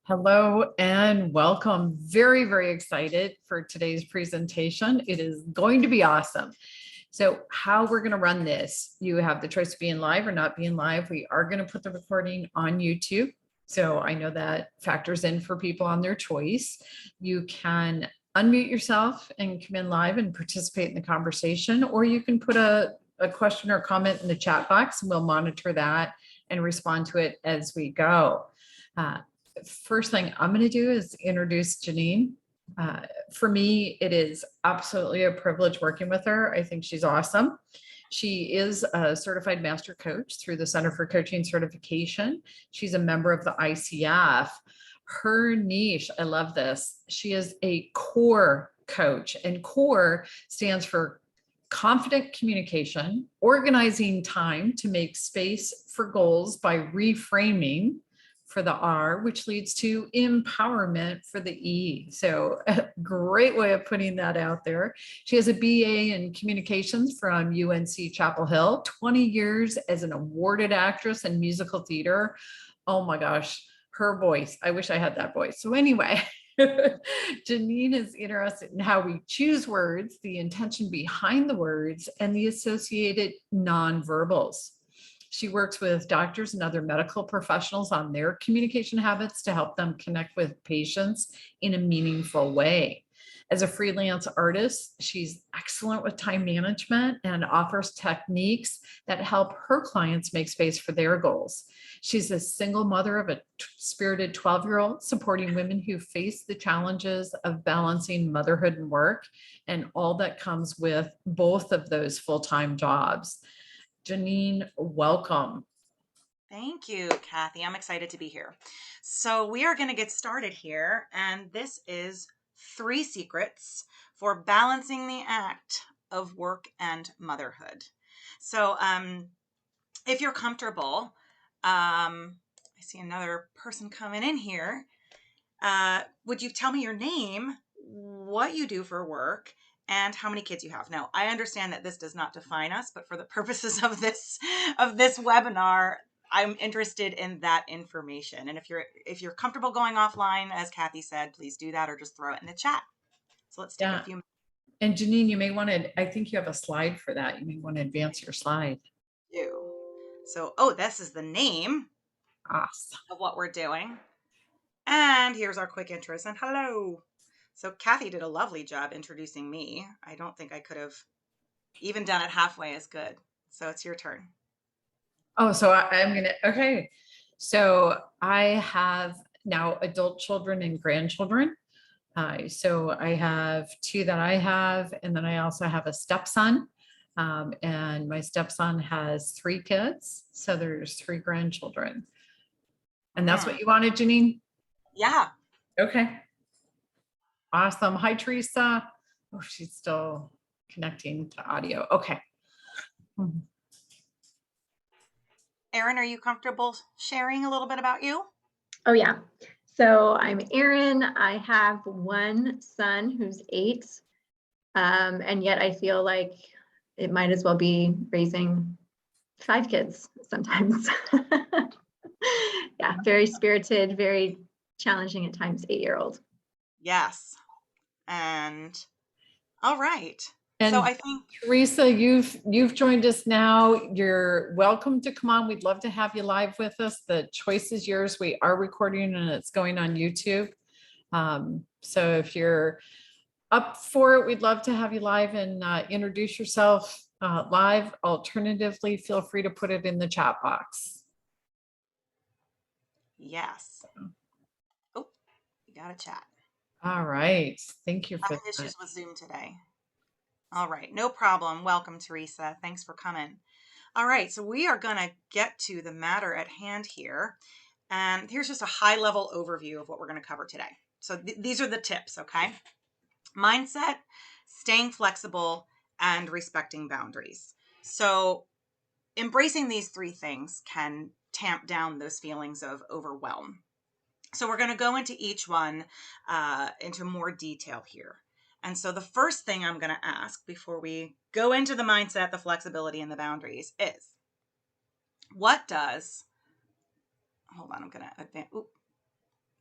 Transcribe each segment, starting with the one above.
Hello and welcome. Very, very excited for today's presentation. It is going to be awesome. So how we're going to run this, you have the choice of being live or not being live. We are going to put the recording on YouTube. So I know that factors in for people on their choice. You can unmute yourself and come in live and participate in the conversation, or you can put a question or comment in the chat box and we'll monitor that and respond to it as we go. First thing I'm going to do is introduce Janine. For me, it is absolutely a privilege working with her. I think she's awesome. She is a certified master coach through the Center for Coaching Certification. She's a member of the ICF. Her niche, I love this. She is a core coach, and core stands for confident communication, organizing time to make space for goals by reframing for the R, which leads to empowerment for the E. So a great way of putting that out there. She has a BA in communications from UNC Chapel Hill, 20 years as an awarded actress in musical theater. Oh my gosh, her voice. I wish I had that voice. So anyway, Janine is interested in how we choose words, the intention behind the words, and the associated nonverbals. She works with doctors and other medical professionals on their communication habits to help them connect with patients in a meaningful way. As a freelance artist, she's excellent with time management and offers techniques that help her clients make space for their goals. She's a single mother of a spirited 12-year-old, supporting women who face the challenges of balancing motherhood and work and all that comes with both of those full-time jobs. Janine, welcome. Thank you, Kathy. I'm excited to be here. So we are going to get started here, and this is 3 secrets for balancing the act of work and motherhood. So if you're comfortable, I see another person coming in here. Would you tell me your name, what you do for work, and how many kids you have? Now, I understand that this does not define us, but for the purposes of this webinar, I'm interested in that information. And if you're comfortable going offline, as Kathy said, please do that or just throw it in the chat. So let's take a few minutes. And Janine, you may want to, I think you have a slide for that. You may want to advance your slide. So, this is the name Awesome. of what we're doing. And here's our quick intros and hello. So Kathy did a lovely job introducing me. I don't think I could have even done it halfway as good. So it's your turn. Oh, so I'm going to, okay. So I have now adult children and grandchildren. So I have 2 that I have, and then I also have a stepson. And my stepson has 3 kids. So there's 3 grandchildren. And that's what you wanted, Janine? Yeah. Okay. Awesome. Hi, Teresa. Oh, she's still connecting to audio. Okay. Erin, are you comfortable sharing a little bit about you? Oh, yeah. So I'm Erin. I have 1 son who's 8. And yet I feel like it might as well be raising 5 kids sometimes. Yeah, very spirited, very challenging at times 8-year-old. Yes. And all right. And so I think Teresa, you've joined us now. You're welcome to come on. We'd love to have you live with us. The choice is yours. We are recording and it's going on YouTube. So if you're up for it, we'd love to have you live and introduce yourself live. Alternatively, feel free to put it in the chat box. yes. Oh, you got a chat. All right. Thank you for that. Issues with Zoom today. All right. No problem. Welcome, Teresa. Thanks for coming. All right. So we are going to get to the matter at hand here. And here's just a high level overview of what we're going to cover today. So these are the tips. Okay. Mindset, staying flexible, and respecting boundaries. So embracing these 3 things can tamp down those feelings of overwhelm. So we're going to go into each one into more detail here. And so the first thing I'm going to ask before we go into the mindset, the flexibility, and the boundaries is, what does, hold on, I'm going to advance.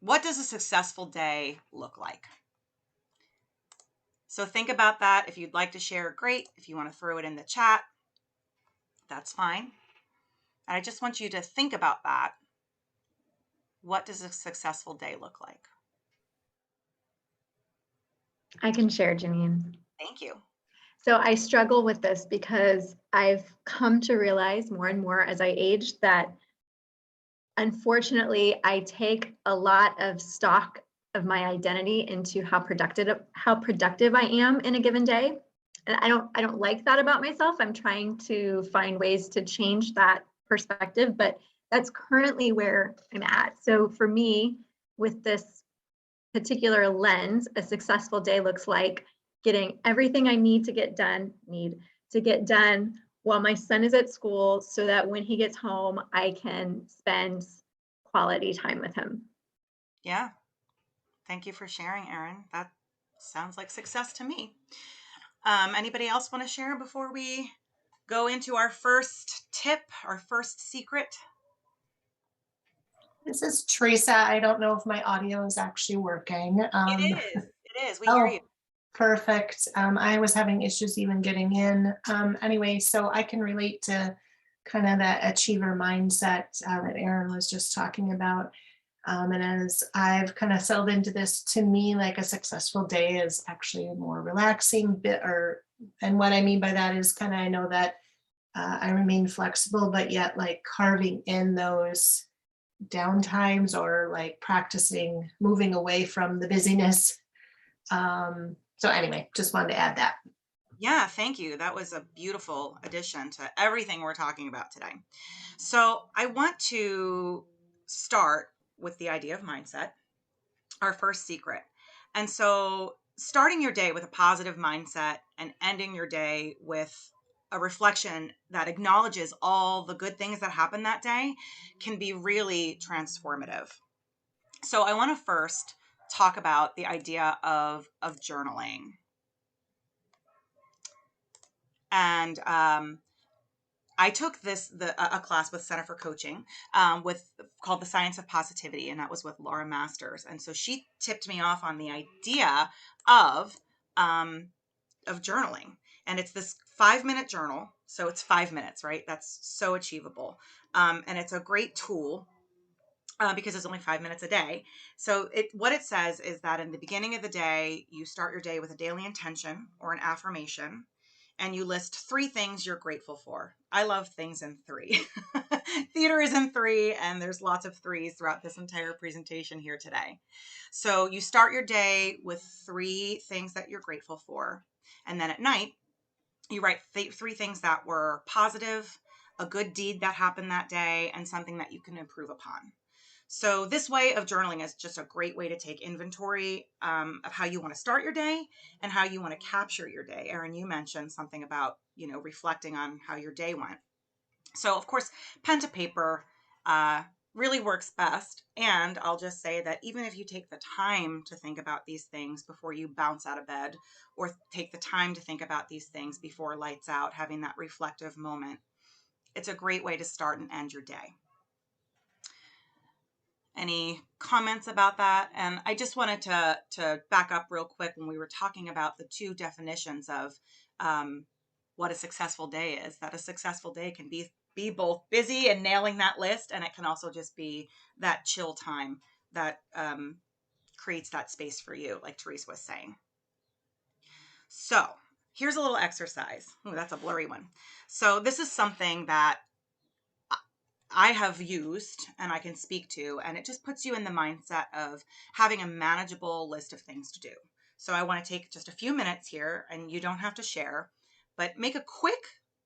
What does a successful day look like? So think about that. If you'd like to share, great. If you want to throw it in the chat, that's fine. And I just want you to think about that. What does a successful day look like? I can share, Janine. Thank you. So I struggle with this because I've come to realize more and more as I age that unfortunately I take a lot of stock of my identity into how productive I am in a given day. And I don't like that about myself. I'm trying to find ways to change that perspective, but that's currently where I'm at. So for me, with this particular lens, a successful day looks like getting everything I need to get done while my son is at school so that when he gets home, I can spend quality time with him. Yeah. Thank you for sharing, Erin. That sounds like success to me. Anybody else want to share before we go into our first tip, our first secret? This is Teresa. I don't know if my audio is actually working. It is. We hear you. Perfect. I was having issues even getting in. Anyway, so I can relate to kind of that achiever mindset that Erin was just talking about. And as I've kind of settled into this, to me, like a successful day is actually a more relaxing bit, and what I mean by that is kind of, I know that I remain flexible, but yet like carving in those downtimes or like practicing moving away from the busyness. So anyway, just wanted to add that. Yeah, thank you. That was a beautiful addition to everything we're talking about today. So I want to start with the idea of mindset, our first secret. And so starting your day with a positive mindset and ending your day with a reflection that acknowledges all the good things that happened that day can be really transformative. So I want to first talk about the idea of journaling. And I took a class with Center for Coaching called The Science of Positivity, and that was with Laura Masters. And so she tipped me off on the idea of journaling. And it's this 5-minute journal. So it's 5 minutes, right? That's so achievable. And it's a great tool because it's only 5 minutes a day. So what it says is that in the beginning of the day, you start your day with a daily intention or an affirmation, and you list 3 things you're grateful for. I love things in 3. Theater is in 3, and there's lots of 3s throughout this entire presentation here today. So you start your day with 3 things that you're grateful for. And then at night, you write 3 things that were positive, a good deed that happened that day, and something that you can improve upon. So this way of journaling is just a great way to take inventory of how you want to start your day and how you want to capture your day. Erin, you mentioned something about, reflecting on how your day went. So of course, pen to paper really works best. And I'll just say that even if you take the time to think about these things before you bounce out of bed, or take the time to think about these things before lights out, having that reflective moment, it's a great way to start and end your day. Any comments about that? And I just wanted to back up real quick when we were talking about the 2 definitions of what a successful day is. That a successful day can be both busy and nailing that list, and it can also just be that chill time that creates that space for you, like Teresa was saying. So here's a little exercise. Oh, that's a blurry one. So this is something that I have used and I can speak to, and it just puts you in the mindset of having a manageable list of things to do. So I want to take just a few minutes here, and you don't have to share, but make a quick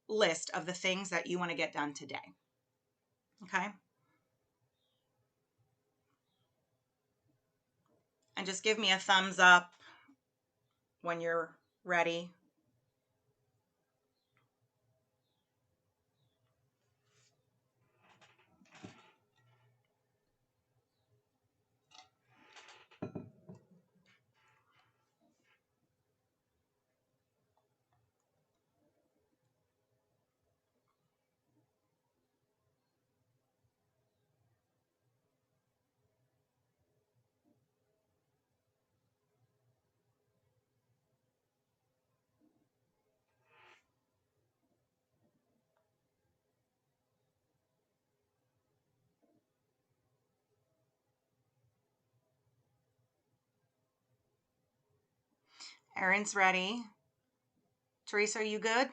list of the things that you want to get done today. Okay? And just give me a thumbs up when you're ready. Erin's ready. Teresa, are you good?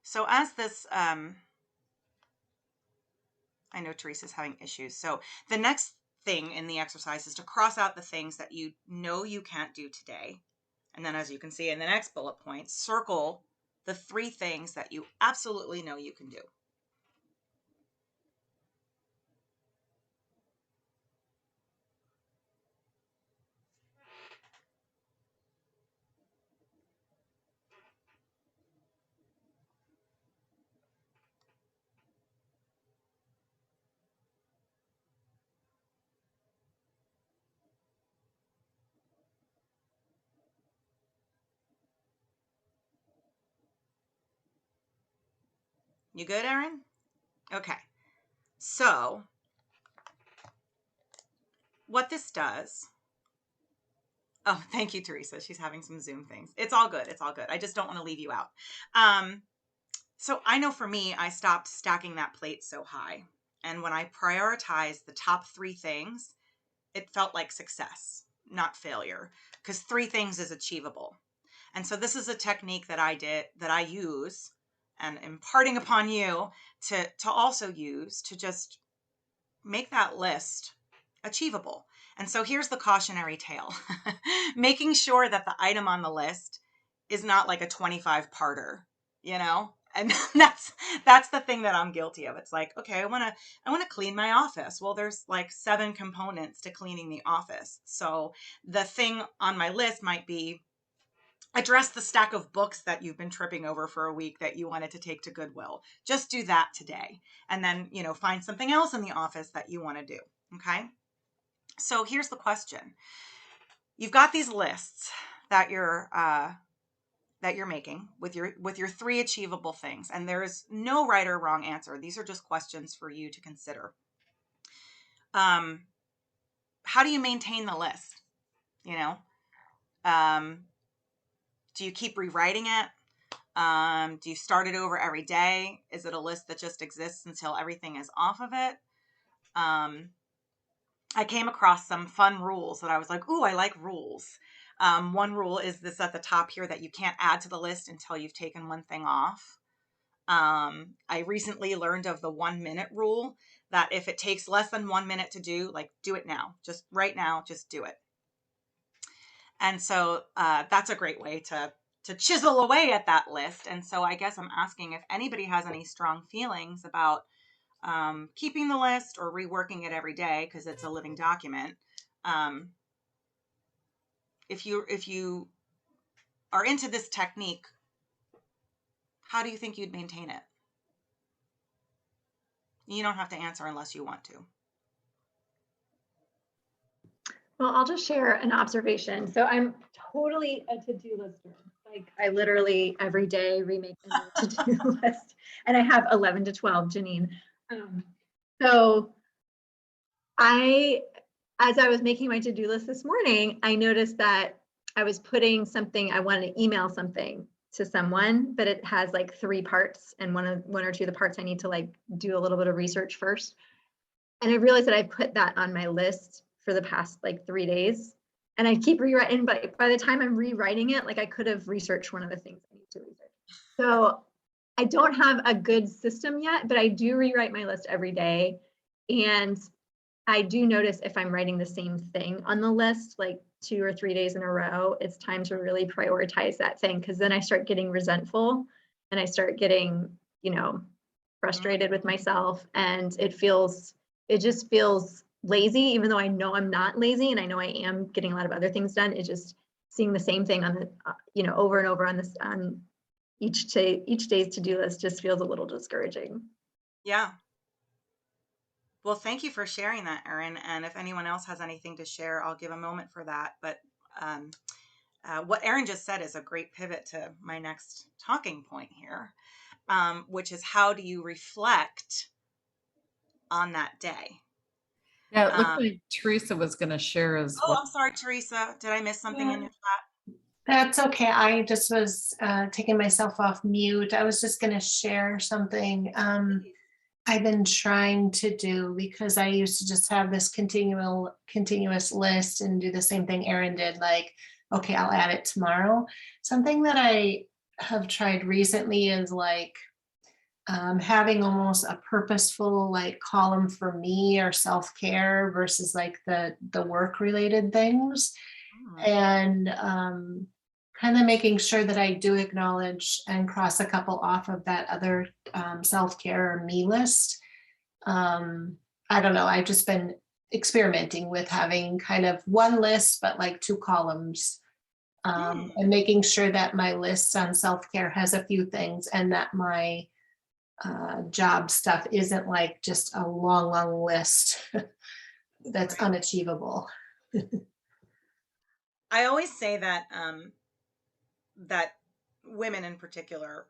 So as this, I know Teresa's having issues. So the next thing in the exercise is to cross out the things that you know you can't do today. And then as you can see in the next bullet point, circle the 3 things that you absolutely know you can do. You good, Erin? Okay. So what this does, oh, thank you, Teresa. She's having some Zoom things. It's all good. It's all good. I just don't want to leave you out. So I know for me, I stopped stacking that plate so high. And when I prioritized the top 3 things, it felt like success, not failure, because 3 things is achievable. And so this is a technique that I use and imparting upon you to also use to just make that list achievable. And so here's the cautionary tale. Making sure that the item on the list is not like a 25-parter, you know? And that's the thing that I'm guilty of. It's like, okay, I want to clean my office. Well, there's like 7 components to cleaning the office. So the thing on my list might be address the stack of books that you've been tripping over for a week that you wanted to take to Goodwill. Just do that today. And then, find something else in the office that you want to do. Okay. So here's the question. You've got these lists that you're making with your 3 achievable things. And there is no right or wrong answer. These are just questions for you to consider. How do you maintain the list? Do you keep rewriting it? Do you start it over every day? Is it a list that just exists until everything is off of it? I came across some fun rules that I was like, ooh, I like rules. One rule is this at the top here, that you can't add to the list until you've taken one thing off. I recently learned of the 1-minute rule, that if it takes less than 1 minute to do, like, do it now, just right now, just do it. And so that's a great way to chisel away at that list. And so I guess I'm asking if anybody has any strong feelings about keeping the list or reworking it every day, because it's a living document. If you are into this technique, how do you think you'd maintain it? You don't have to answer unless you want to. Well, I'll just share an observation. So I'm totally a to-do lister. Like, I literally every day remake a new to-do list, and I have 11 to 12, Janine. So as I was making my to-do list this morning, I noticed that I was putting something, I wanted to email something to someone, but it has like 3 parts, and one or two of the parts I need to like do a little bit of research first. And I realized that I put that on my list for the past like 3 days, and I keep rewriting, but by the time I'm rewriting it, like, I could have researched one of the things I need to research. So I don't have a good system yet, but I do rewrite my list every day. And I do notice if I'm writing the same thing on the list, like 2 or 3 days in a row, it's time to really prioritize that thing, because then I start getting resentful and I start getting, frustrated with myself, and it just feels lazy, even though I know I'm not lazy and I know I am getting a lot of other things done. It's just seeing the same thing on the, over and over on each day's to-do list just feels a little discouraging. Yeah. Well, thank you for sharing that, Erin. And if anyone else has anything to share, I'll give a moment for that. But what Erin just said is a great pivot to my next talking point here, which is, how do you reflect on that day? Yeah, it looked like Teresa was going to share as Oh, well. I'm sorry, Teresa. Did I miss something in your chat? That's okay. I just was taking myself off mute. I was just going to share something. I've been trying to do, because I used to just have this continuous list and do the same thing Erin did, like, okay, I'll add it tomorrow. Something that I have tried recently is like having almost a purposeful like column for me or self-care versus like the work related things, Mm, and kind of making sure that I do acknowledge and cross a couple off of that other self-care or me list. I don't know, I've just been experimenting with having kind of one list but like two columns, mm. and making sure that my list on self-care has a few things and that my job stuff isn't like just a long list that's Right. unachievable. I always say that that women in particular,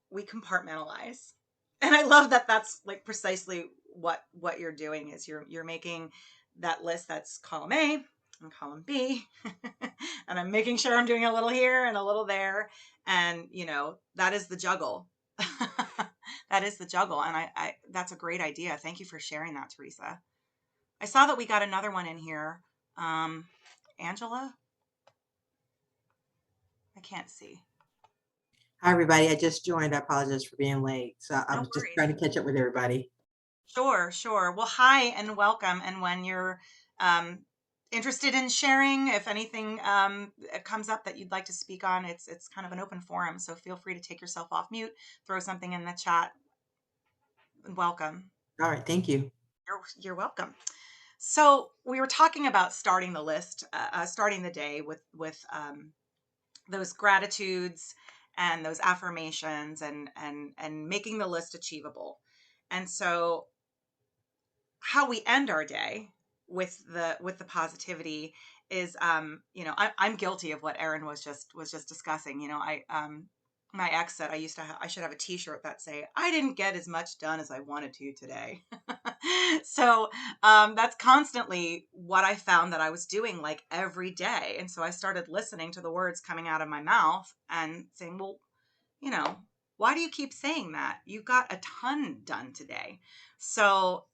we compartmentalize, and I love that. That's like precisely what you're doing is you're making that list that's column A and column B, and I'm making sure I'm doing a little here and a little there, and that is the juggle. That is the juggle, and I that's a great idea. Thank you for sharing that, Teresa. I saw that we got another one in here. Um, Angela, I can't see. Hi, everybody. I just joined. I apologize for being late. So I No was just worries. trying to catch up with everybody. Sure, sure. Well, hi and welcome. And when you're um, interested in sharing, if anything comes up that you'd like to speak on, it's kind of an open forum. So feel free to take yourself off mute, throw something in the chat. Welcome. All right. Thank you. You're welcome. So we were talking about starting the list, starting the day with those gratitudes and those affirmations and making the list achievable. And so how we end our day with the positivity is I'm guilty of what Erin was just discussing. My ex said I should have a t-shirt that say I didn't get as much done as I wanted to today. So that's constantly what I found that I was doing like every day. And so I started listening to the words coming out of my mouth and saying, well, you know why do you keep saying that? You got a ton done today. So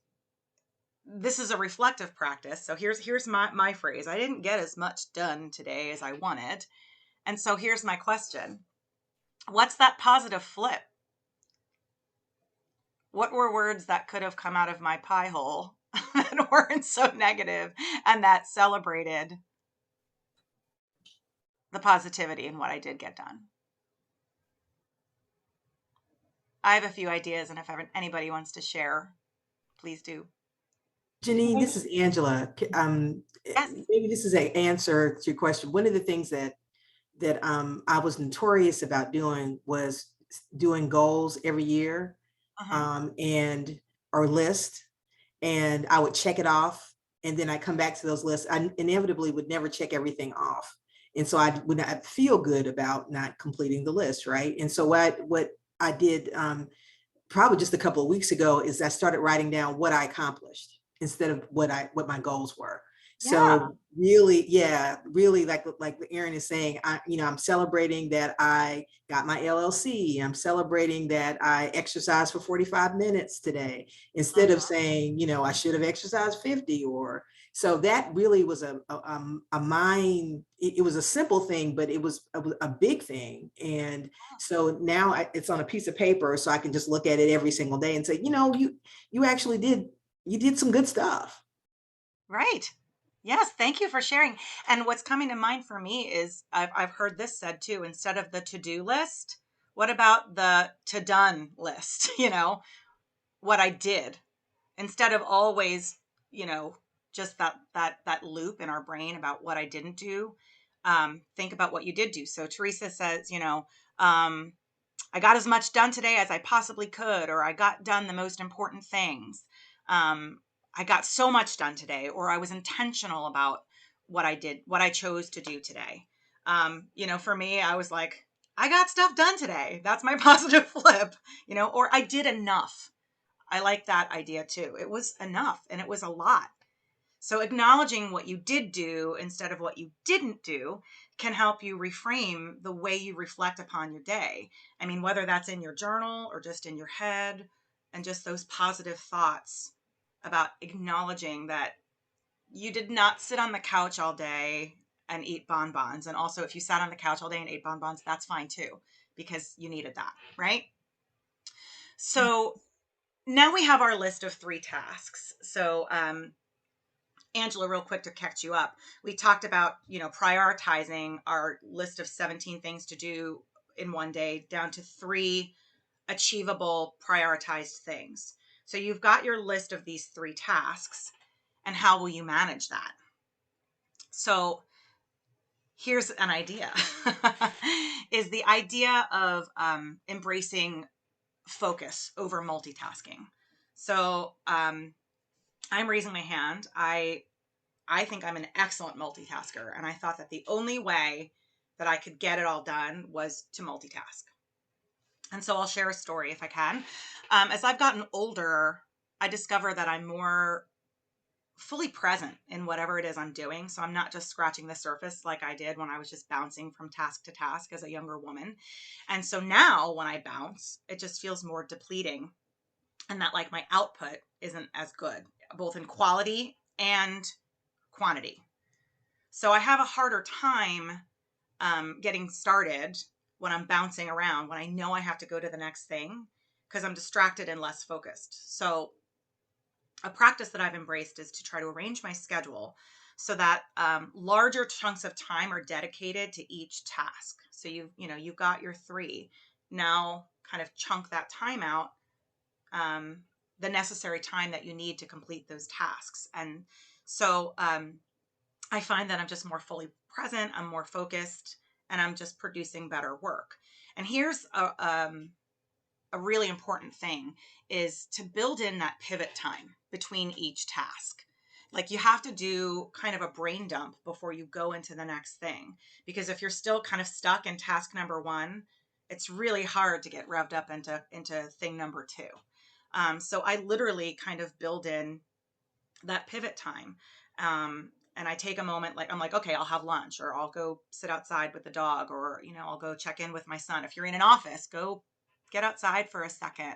this is a reflective practice. So here's my phrase. I didn't get as much done today as I wanted. And so here's my question. What's that positive flip? What were words that could have come out of my pie hole that weren't so negative and that celebrated the positivity in what I did get done? I have a few ideas, and if anybody wants to share, please do. Janine, this is Angela. Yes. Maybe this is an answer to your question. One of the things that I was notorious about doing was doing goals every year, Uh-huh. and or list, and I would check it off, and then I come back to those lists. I inevitably would never check everything off, and so I would not feel good about not completing the list, right? And so what I did probably just a couple of weeks ago is I started writing down what I accomplished instead of what my goals were. Yeah. So really, yeah, really like Erin is saying, I'm celebrating that I got my LLC. I'm celebrating that I exercised for 45 minutes today, instead of saying, I should have exercised 50 or so. That really was a mind. It was a simple thing, but it was a big thing. And so now it's on a piece of paper, so I can just look at it every single day and say, you actually did some good stuff. Right. Yes, thank you for sharing. And what's coming to mind for me is I've heard this said too, instead of the to-do list, what about the to-done list? What I did, instead of always, you know, just that loop in our brain about what I didn't do. Think about what you did do. So Teresa says, I got as much done today as I possibly could, or I got done the most important things. Um, I got so much done today, or I was intentional about what I did, what I chose to do today. For me, I was like, I got stuff done today. That's my positive flip, or I did enough. I like that idea too. It was enough and it was a lot. So acknowledging what you did do instead of what you didn't do can help you reframe the way you reflect upon your day. I mean, whether that's in your journal or just in your head, and just those positive thoughts about acknowledging that you did not sit on the couch all day and eat bonbons. And also, if you sat on the couch all day and ate bonbons, that's fine too, because you needed that, right? So now we have our list of 3 tasks. So, Angela, real quick to catch you up, we talked about, prioritizing our list of 17 things to do in one day down to 3 achievable prioritized things. So you've got your list of these 3 tasks, and how will you manage that? So here's an idea is the idea of embracing focus over multitasking. So I'm raising my hand. I think I'm an excellent multitasker, and I thought that the only way that I could get it all done was to multitask. And so I'll share a story if I can. As I've gotten older, I discover that I'm more fully present in whatever it is I'm doing. So I'm not just scratching the surface like I did when I was just bouncing from task to task as a younger woman. And so now when I bounce, it just feels more depleting, and that like my output isn't as good, both in quality and quantity. So I have a harder time getting started when I'm bouncing around, when I know I have to go to the next thing, because I'm distracted and less focused. So a practice that I've embraced is to try to arrange my schedule so that larger chunks of time are dedicated to each task. So you've got your 3. Now kind of chunk that time out, the necessary time that you need to complete those tasks. And so I find that I'm just more fully present, I'm more focused, and I'm just producing better work. And here's a really important thing is to build in that pivot time between each task. Like you have to do kind of a brain dump before you go into the next thing, because if you're still kind of stuck in task number 1, it's really hard to get revved up into thing number 2. So I literally kind of build in that pivot time. And I take a moment, like I'm like, okay, I'll have lunch, or I'll go sit outside with the dog, or, I'll go check in with my son. If you're in an office, go get outside for a second,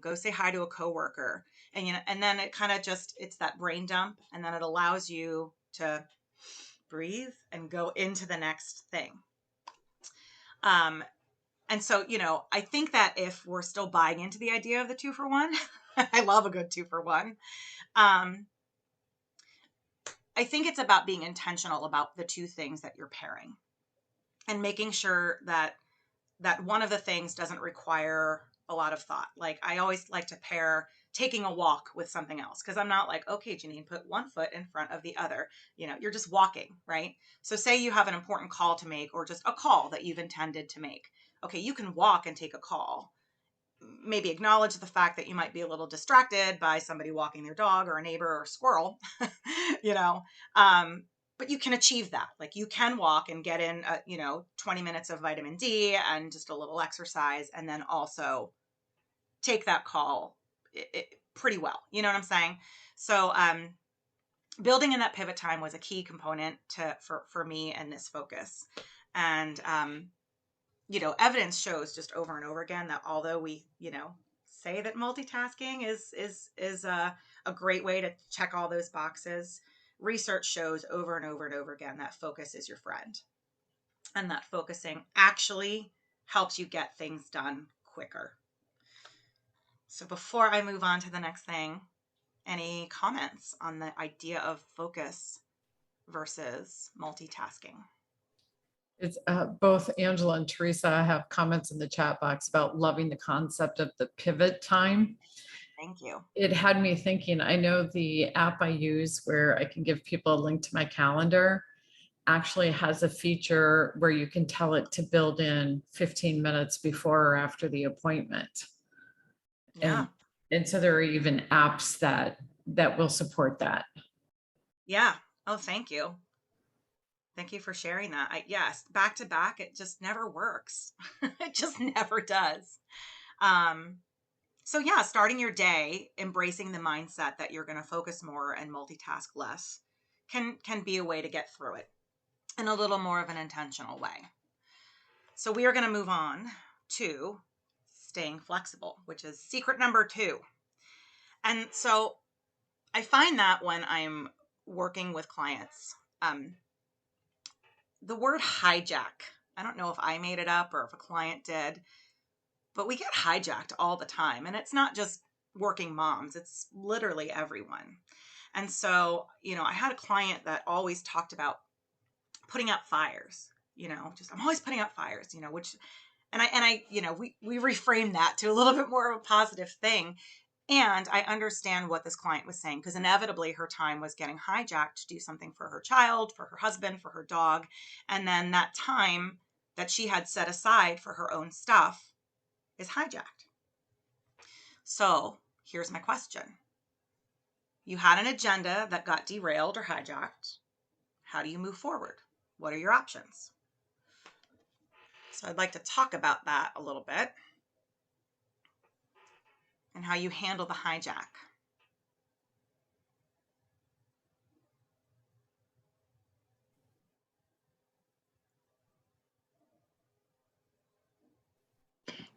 go say hi to a coworker. And, and then it kind of just, it's that brain dump. And then it allows you to breathe and go into the next thing. And so, I think that if we're still buying into the idea of the 2 for 1, I love a good 2 for 1. I think it's about being intentional about the 2 things that you're pairing, and making sure that one of the things doesn't require a lot of thought. Like I always like to pair taking a walk with something else, because I'm not like, okay, Janine, put one foot in front of the other. You're just walking, right? So say you have an important call to make, or just a call that you've intended to make. Okay, you can walk and take a call. Maybe acknowledge the fact that you might be a little distracted by somebody walking their dog, or a neighbor, or a squirrel, but you can achieve that. Like you can walk and get in, 20 minutes of vitamin D and just a little exercise, and then also take that call pretty well. You know what I'm saying? So building in that pivot time was a key component for me and this focus. And evidence shows just over and over again that although we, say that multitasking is a great way to check all those boxes, research shows over and over and over again that focus is your friend, and that focusing actually helps you get things done quicker. So before I move on to the next thing, any comments on the idea of focus versus multitasking? It's both Angela and Teresa have comments in the chat box about loving the concept of the pivot time. Thank you. It had me thinking, I know the app I use where I can give people a link to my calendar actually has a feature where you can tell it to build in 15 minutes before or after the appointment. Yeah. And so there are even apps that will support that. Yeah. Oh, thank you. Thank you for sharing that. Yes, back to back, it just never works. It just never does. So yeah, starting your day, embracing the mindset that you're going to focus more and multitask less can be a way to get through it in a little more of an intentional way. So we are going to move on to staying flexible, which is secret number 2. And so I find that when I'm working with clients, the word hijack, I don't know if I made it up or if a client did, but we get hijacked all the time. And it's not just working moms, it's literally everyone. And so, I had a client that always talked about putting out fires, just I'm always putting out fires, which, and I, we reframe that to a little bit more of a positive thing. And I understand what this client was saying, because inevitably her time was getting hijacked to do something for her child, for her husband, for her dog. And then that time that she had set aside for her own stuff is hijacked. So here's my question. You had an agenda that got derailed or hijacked. How do you move forward? What are your options? So I'd like to talk about that a little bit and how you handle the hijack.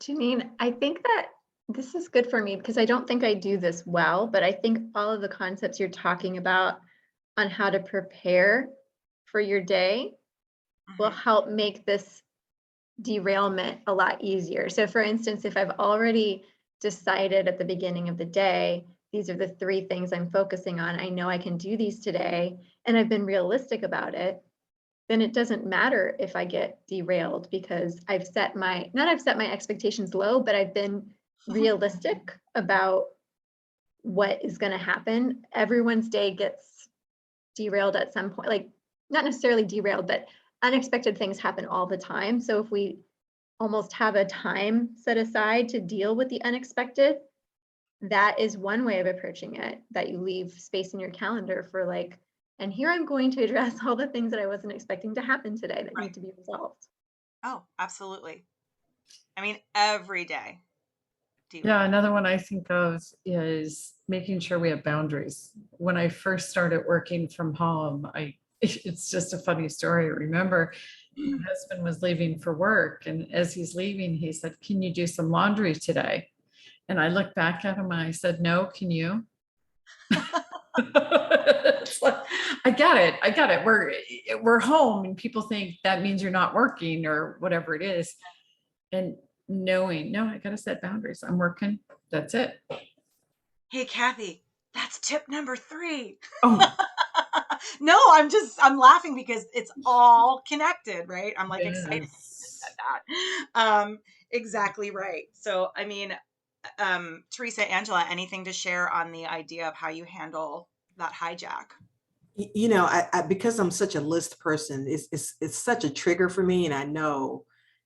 Janine, I think that this is good for me because I don't think I do this well, but I think all of the concepts you're talking about on how to prepare for your day will help make this derailment a lot easier. So for instance, if I've already decided at the beginning of the day, these are the 3 things I'm focusing on, I know I can do these today, and I've been realistic about it, then it doesn't matter if I get derailed because I've set my expectations low, but I've been realistic about what is going to happen. Everyone's day gets derailed at some point, like not necessarily derailed, but unexpected things happen all the time. So if we almost have a time set aside to deal with the unexpected, that is one way of approaching it, that you leave space in your calendar for like, and here I'm going to address all the things that I wasn't expecting to happen today that need to be resolved. Oh, absolutely. I mean, every day. Yeah, another one I think of is making sure we have boundaries. When I first started working from home, it's just a funny story. I remember my husband was leaving for work, and as he's leaving, he said, "Can you do some laundry today?" And I looked back at him and I said, "No, can you?" It's like, I get it. We're home, and people think that means you're not working or whatever it is. And knowing, no, I got to set boundaries. I'm working. That's it. Hey, Kathy, that's tip number 3. Oh, No, I'm laughing because it's all connected, right? I'm like excited yes. at that. Exactly right. So, I mean, Teresa, Angela, anything to share on the idea of how you handle that hijack? I because I'm such a list person, it's such a trigger for me, and I know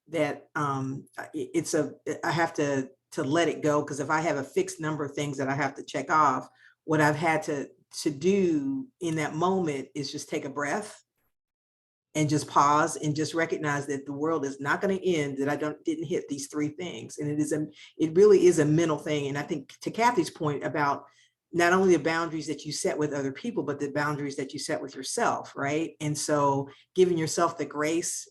that I have to let it go, because if I have a fixed number of things that I have to check off, what I've had to do in that moment is just take a breath and just pause and just recognize that the world is not going to end that I didn't hit these 3 things. And it really is a mental thing. And I think, to Kathy's point about not only the boundaries that you set with other people, but the boundaries that you set with yourself, right? And so giving yourself the grace.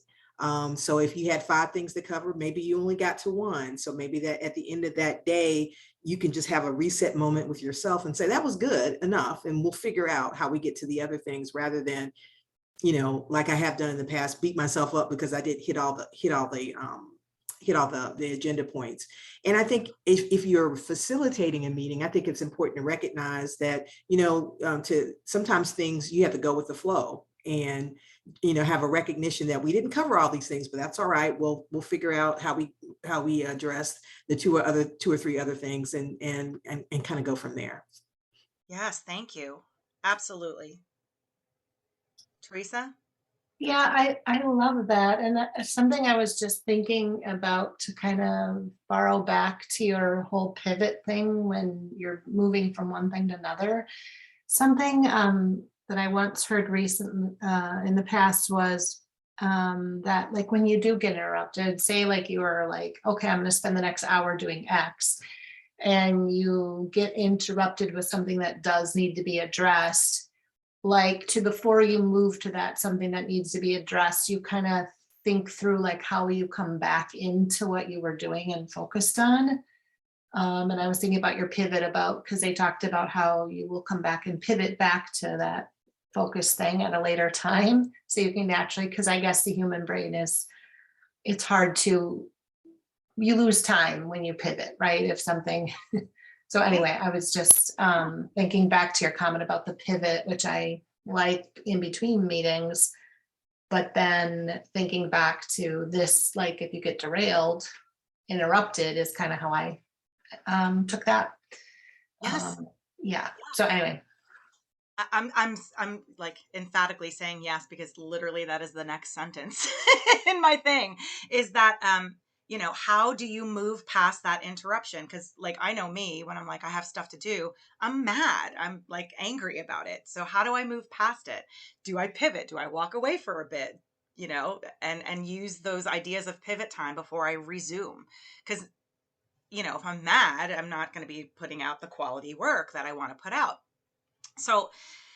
So if you had 5 things to cover, maybe you only got to 1. So maybe that at the end of that day, you can just have a reset moment with yourself and say, that was good enough. And we'll figure out how we get to the other things, rather than, like I have done in the past, beat myself up because I didn't hit all the agenda points. And I think if you're facilitating a meeting, I think it's important to recognize that, to sometimes things you have to go with the flow, and, have a recognition that we didn't cover all these things, but that's all right. We'll figure out how we address the 2 or 3 other things, and kind of go from there. Yes, thank you. Absolutely. Teresa? Yeah, I love that. And that's something I was just thinking about, to kind of borrow back to your whole pivot thing when you're moving from one thing to another. Something that I once heard in the past was that, like, when you do get interrupted, say like you were like, okay, I'm going to spend the next hour doing X, and you get interrupted with something that does need to be addressed, like, before you move to that something that needs to be addressed, you kind of think through like how you come back into what you were doing and focused on. And I was thinking about your pivot because they talked about how you will come back and pivot back to that focus thing at a later time. So you can naturally, because I guess the human brain it's hard to, you lose time when you pivot, right? If something, so anyway, I was just thinking back to your comment about the pivot, which I like in between meetings, but then thinking back to this, like if you get derailed, interrupted is kind of how I took that. Yes. Yeah. So anyway. I'm like emphatically saying yes, because literally that is the next sentence in my thing, is that, you know, how do you move past that interruption? Because like, I know me, when I'm like, I have stuff to do, I'm mad. I'm like angry about it. So how do I move past it? Do I pivot? Do I walk away for a bit? You know, and use those ideas of pivot time before I resume. Because, you know, if I'm mad, I'm not going to be putting out the quality work that I want to put out. So,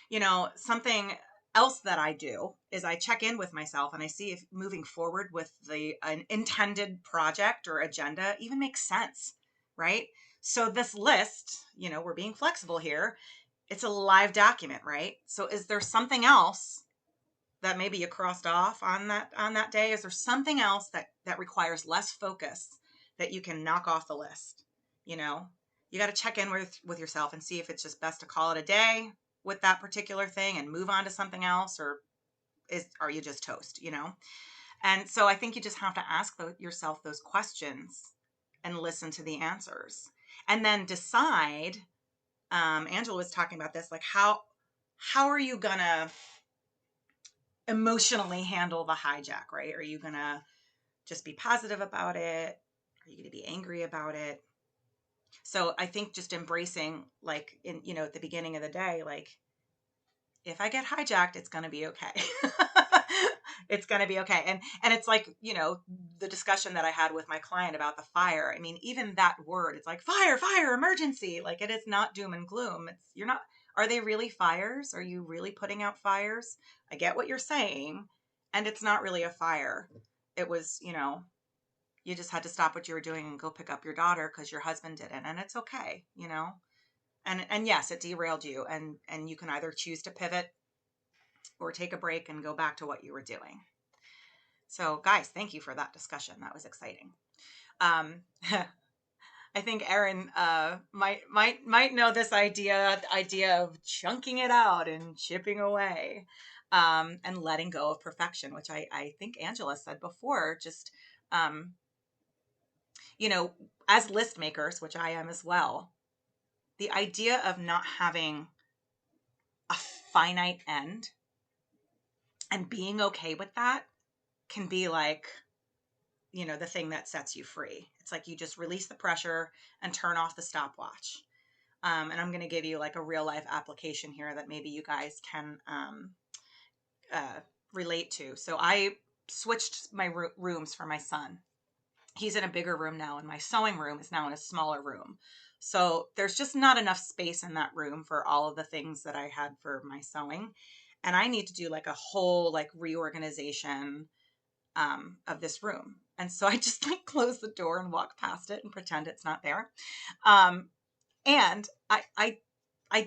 you know, something else that I do is I check in with myself and I see if moving forward with an intended project or agenda even makes sense, right? So this list, you know, we're being flexible here. It's a live document, right? So is there something else that maybe you crossed off on that day? Is there something else that requires less focus that you can knock off the list? You know, you got to check in with yourself and see if it's just best to call it a day with that particular thing and move on to something else, or are you just toast, you know? And so I think you just have to ask yourself those questions and listen to the answers, and then decide. Angela was talking about this, like how are you gonna emotionally handle the hijack, right? Are you gonna just be positive about it? Are you gonna be angry about it? So I think just embracing, like, in, you know, at the beginning of the day, like, if I get hijacked, it's going to be okay. It's going to be okay. And it's like, you know, the discussion that I had with my client about the fire. I mean, even that word, it's like fire, emergency. Like, it is not doom and gloom. Are they really fires? Are you really putting out fires? I get what you're saying. And it's not really a fire. It was, you know, you just had to stop what you were doing and go pick up your daughter because your husband didn't. And it's okay, you know? And yes, it derailed you, and you can either choose to pivot or take a break and go back to what you were doing. So guys, thank you for that discussion. That was exciting. I think Erin might know this idea of chunking it out and chipping away, and letting go of perfection, which I think Angela said before. Just, you know, as list makers, which I am as well, the idea of not having a finite end and being okay with that can be like, you know, the thing that sets you free. It's like you just release the pressure and turn off the stopwatch. And I'm going to give you like a real life application here that maybe you guys can relate to. So I switched my rooms for my son. He's in a bigger room now, and my sewing room is now in a smaller room. So there's just not enough space in that room for all of the things that I had for my sewing. And I need to do like a whole like reorganization of this room. And so I just like close the door and walk past it and pretend it's not there. And I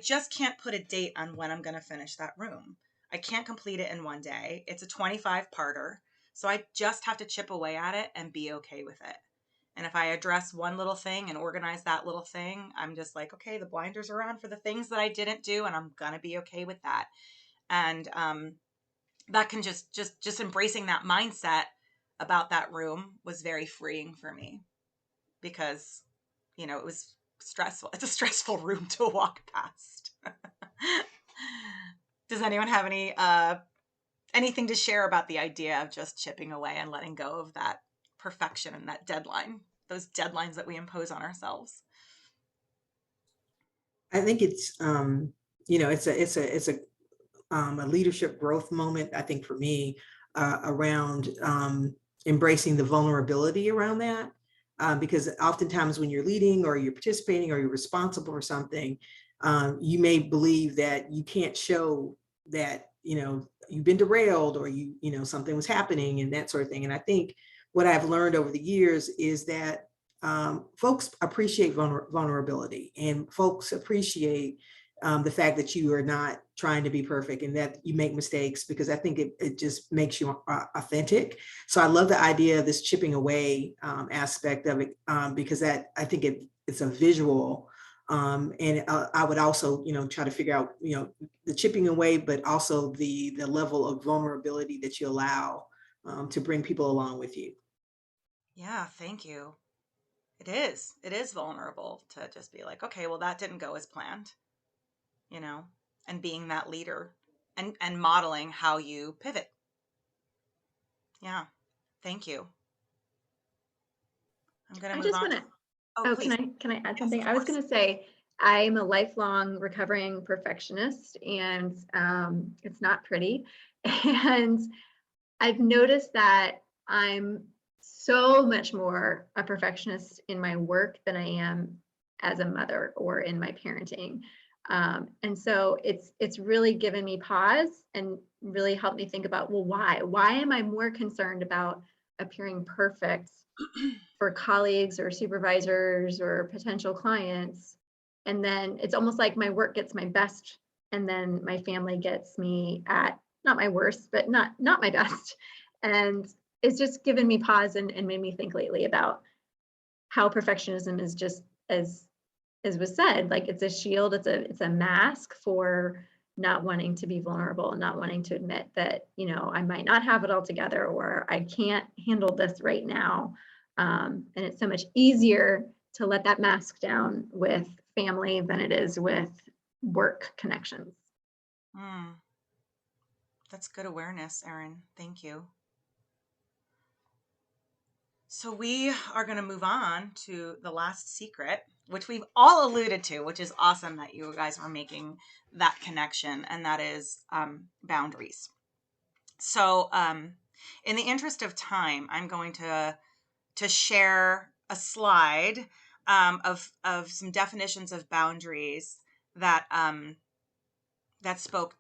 just can't put a date on when I'm going to finish that room. I can't complete it in one day. It's a 25-parter. So I just have to chip away at it and be okay with it. And if I address one little thing and organize that little thing, I'm just like, okay, the blinders are on for the things that I didn't do, and I'm going to be okay with that. And that can just embracing that mindset about that room was very freeing for me, because, you know, it was stressful. It's a stressful room to walk past. Does anyone have anything to share about the idea of just chipping away and letting go of that perfection and that deadline, those deadlines that we impose on ourselves? I think it's, you know, it's a leadership growth moment, I think, for me, around embracing the vulnerability around that. Because oftentimes when you're leading or you're participating or you're responsible for something, you may believe that you can't show that you've been derailed, or something was happening and that sort of thing. And I think what I've learned over the years is that folks appreciate vulnerability, and folks appreciate the fact that you are not trying to be perfect and that you make mistakes, because I think it just makes you authentic. So I love the idea of this chipping away aspect of it, because I think it's a visual. And I would also, try to figure out, the chipping away, but also the level of vulnerability that you allow to bring people along with you. Yeah, thank you. It is vulnerable to just be like, okay, well, that didn't go as planned, and being that leader and modeling how you pivot. Yeah, thank you. I'm going to I move just on. want to, Oh, can please. I add Yes, something? of I was course. going to say, I'm a lifelong recovering perfectionist, and it's not pretty. And I've noticed that I'm so much more a perfectionist in my work than I am as a mother or in my parenting. And so it's really given me pause and really helped me think about, well, why? Why am I more concerned about appearing perfect for colleagues or supervisors or potential clients? And then it's almost like my work gets my best, and then my family gets me at not my worst, but not my best. And it's just given me pause and made me think lately about how perfectionism is just, as was said, like it's a shield, it's a mask for not wanting to be vulnerable and not wanting to admit that, I might not have it all together, or I can't handle this right now. And it's so much easier to let that mask down with family than it is with work connections. That's good awareness, Erin. Thank you. So we are going to move on to the last secret, which we've all alluded to, which is awesome that you guys are making that connection, and that is boundaries. So in the interest of time, I'm going to share a slide of some definitions of boundaries that that spoke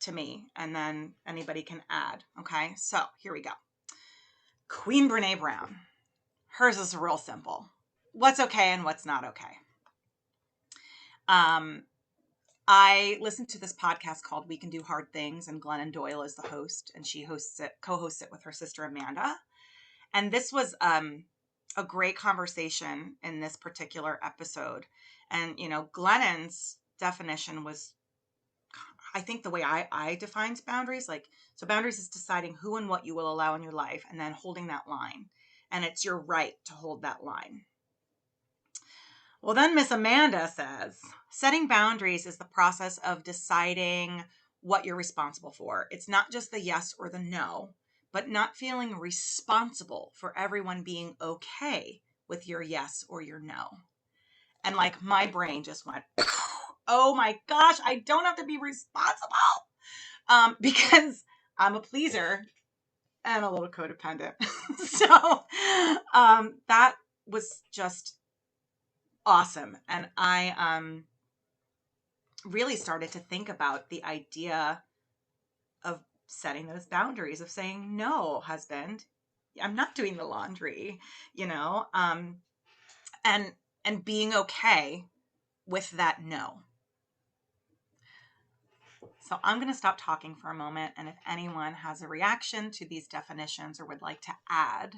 to me, and then anybody can add. Okay, so here we go. Queen Brene Brown. Hers is real simple. What's okay and what's not okay. I listened to this podcast called We Can Do Hard Things, and Glennon Doyle is the host, and she co-hosts it with her sister Amanda. And this was a great conversation in this particular episode. And, Glennon's definition was, I think, the way I defined boundaries. So boundaries is deciding who and what you will allow in your life, and then holding that line. And it's your right to hold that line. Well, then Miss Amanda says, setting boundaries is the process of deciding what you're responsible for. It's not just the yes or the no, but not feeling responsible for everyone being okay with your yes or your no. And my brain just went, oh my gosh, I don't have to be responsible because I'm a pleaser and a little codependent. So that was just awesome. And I really started to think about the idea of setting those boundaries, of saying, no, husband, I'm not doing the laundry, and being okay with that no. So I'm going to stop talking for a moment. And if anyone has a reaction to these definitions or would like to add.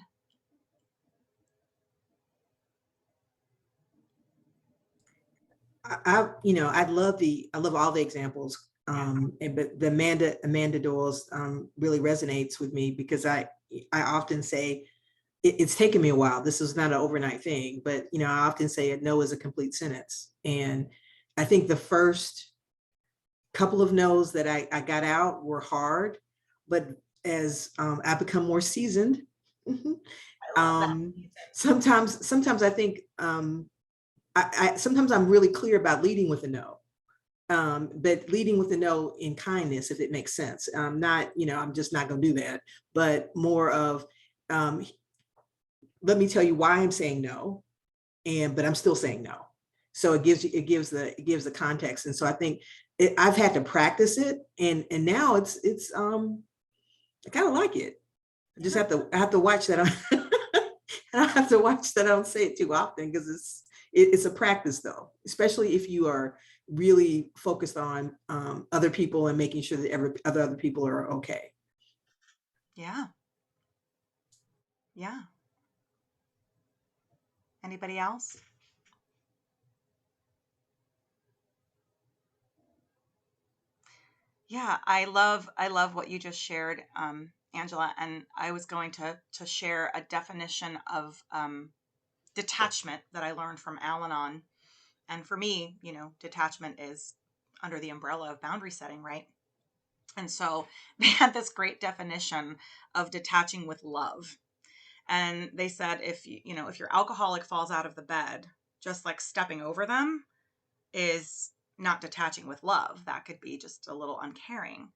I love all the examples. But the Amanda Doyle's really resonates with me, because I often say it's taken me a while. This is not an overnight thing, but I often say no is a complete sentence. And I think the first couple of no's that I got out were hard, but as I become more seasoned, sometimes I think sometimes I'm really clear about leading with a no. But leading with a no in kindness, if it makes sense. Not, I'm just not going to do that, but more of, let me tell you why I'm saying no, but I'm still saying no. So it gives the context. And so I think I've had to practice it, and now it's I kind of like it. I just I have to watch that. I have to watch that I don't say it too often, because it's a practice though, especially if you are really focused on other people and making sure that other people are okay. Yeah. Yeah. Anybody else? Yeah, I love what you just shared, Angela. And I was going to share a definition of detachment that I learned from Al-Anon. And for me, detachment is under the umbrella of boundary setting, right? And so they had this great definition of detaching with love. And they said, if if your alcoholic falls out of the bed, just like stepping over them is not detaching with love. That could be just a little uncaring.